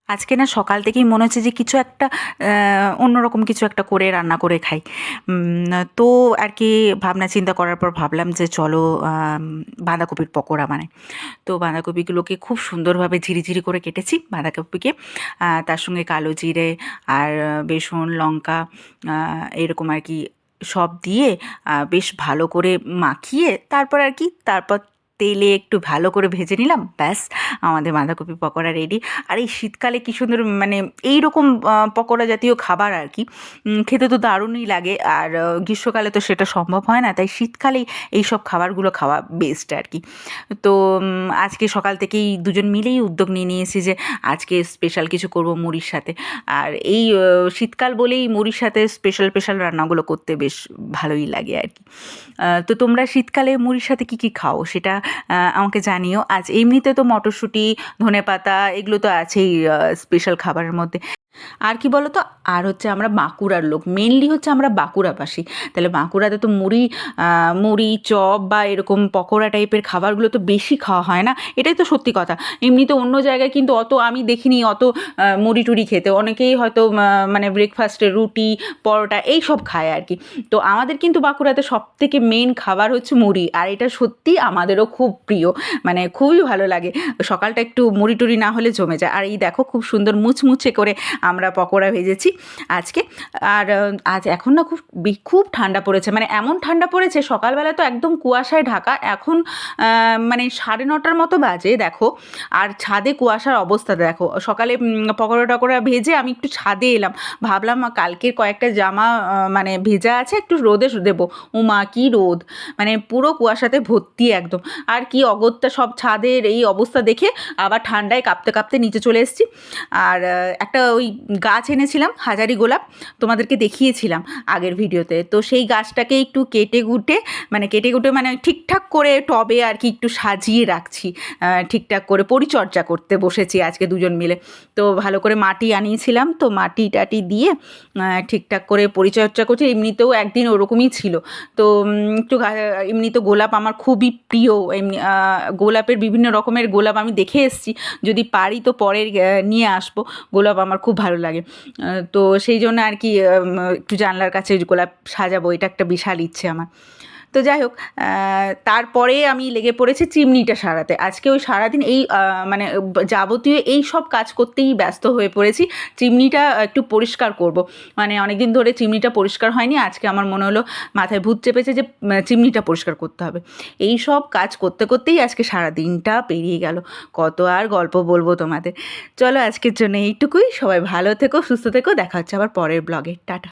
আজকে না সকাল থেকেই মনে হচ্ছে যে কিছু একটা অন্যরকম কিছু একটা করে রান্না করে খাই। তো আর কি ভাবনা চিন্তা করার পর ভাবলাম যে চলো বাঁধাকপির পকোড়া বানাই। তো বাঁধাকপিগুলোকে খুব সুন্দরভাবে ঝিরিঝিরি করে কেটেছি বাঁধাকপিকে। তার সঙ্গে কালো জিরে আর বেসন, লঙ্কা এরকম আর কি সব দিয়ে বেশ ভালো করে মাখিয়ে তারপর তেলে একটু ভালো করে ভেজে নিলাম। ব্যাস, আমাদের বাঁধাকপি পকোড়া রেডি। আর এই শীতকালে কী সুন্দর মানে এইরকম পকোড়া জাতীয় খাবার আর কি খেতে তো দারুণই লাগে। আর গ্রীষ্মকালে তো সেটা সম্ভব হয় না, তাই শীতকালেই এইসব খাবারগুলো খাওয়া বেস্ট আর কি। তো আজকে সকাল থেকেই দুজন মিলেই উদ্যোগ নিয়ে নিয়েছি যে আজকে স্পেশাল কিছু করব মুড়ির সাথে। আর এই শীতকাল বলেই মুড়ির সাথে স্পেশাল স্পেশাল রান্নাগুলো করতে বেশ ভালোই লাগে আর কি। তো তোমরা শীতকালে মুড়ির সাথে কী কী খাও সেটা আমাকে জানিও। আজ এমনিতে তো মটরশুঁটি, ধনেপাতা এগুলো তো আছেই স্পেশাল খাবারের মধ্যে। আর কি বলো তো, আর হচ্ছে আমরা বাঁকুড়ার লোক, মেনলি হচ্ছে আমরা বাঁকুড়াবাসী। তাহলে বাঁকুড়াতে তো মুড়ি চপ বা এরকম পকোড়া টাইপের খাবারগুলো তো বেশি খাওয়া হয় না, এটাই তো সত্যি কথা। এমনিতে অন্য জায়গায় কিন্তু অত আমি দেখিনি অত মুড়ি টুড়ি খেতে। অনেকেই হয়তো মানে ব্রেকফাস্টে রুটি, পরোটা এই সব খায় আর কি। তো আমাদের কিন্তু বাঁকুড়াতে সবথেকে মেন খাবার হচ্ছে মুড়ি, আর এটা সত্যি আমাদেরও খুব প্রিয়, মানে খুবই ভালো লাগে। সকালটা একটু মুড়ি টুড়ি না হলে জমে যায়। আর এই দেখো খুব সুন্দর মুচমুচে করে আমরা পকোড়া ভেজেছি আজকে। আর আজ এখন না খুব ঠান্ডা পড়েছে, মানে এমন ঠান্ডা পড়েছে, সকালবেলা তো একদম কুয়াশায় ঢাকা, এখন মানে 9:30 মতো বাজে দেখো, আর ছাদে কুয়াশার অবস্থা দেখো। সকালে পকোড়া টকোড়া ভেজে আমি একটু ছাদে এলাম, ভাবলাম কালকের কয়েকটা জামা মানে ভেজা আছে, একটু রোদে দেবো। উমা কি রোদ, মানে পুরো কুয়াশাতে ভর্তি একদম। আর কি অগত্যা সব ছাদের এই অবস্থা দেখে আবার ঠান্ডায় কাঁপতে কাঁপতে নিচে চলে এসেছি। আর একটা ওই গাছ এনেছিলাম, হাজারি গোলাপ, তোমাদেরকে দেখিয়েছিলাম আগের ভিডিওতে। তো সেই গাছটাকে একটু কেটে কুটে মানে ঠিকঠাক করে টবে আর কি একটু সাজিয়ে রাখছি, ঠিকঠাক করে পরিচর্যা করতে বসেছি আজকে দুজন মিলে। তো ভালো করে মাটি আনিয়েছিলাম, তো মাটি টাটি দিয়ে ঠিকঠাক করে পরিচর্যা করছি। এমনিতেও একদিন ওরকমই ছিল। তো একটু এমনি তো গোলাপ আমার খুবই প্রিয়, এমনি গোলাপের বিভিন্ন রকমের গোলাপ আমি দেখে এসেছি, যদি পারি তো পরে নিয়ে আসবো। গোলাপ আমার খুব ভালো লাগে। তো সেই জন্য আর কি একটু জানলার কাছে গোলাপ সাজাবো, এটা একটা বিশাল ইচ্ছে আমার। তো যাই হোক, তারপরে আমি লেগে পড়েছি চিমনিটা সারাতে। আজকে ওই সারাদিন এই মানে যাবতীয় এই সব কাজ করতেই ব্যস্ত হয়ে পড়েছি। চিমনিটা একটু পরিষ্কার করব, মানে অনেক দিন ধরে চিমনিটা পরিষ্কার হয়নি। আজকে আমার মনে হলো, মাথায় ভূত চেপেছে যে চিমনিটা পরিষ্কার করতে হবে। এই সব কাজ করতে করতেই আজকে সারা দিনটা পেরিয়ে গেল। কত আর গল্প বলবো তোমাদের। চলো আজকের জন্য এইটুকুই। সবাই ভালো থেকো, সুস্থ থেকো, দেখা হচ্ছে আবার পরের ব্লগে। টাটা।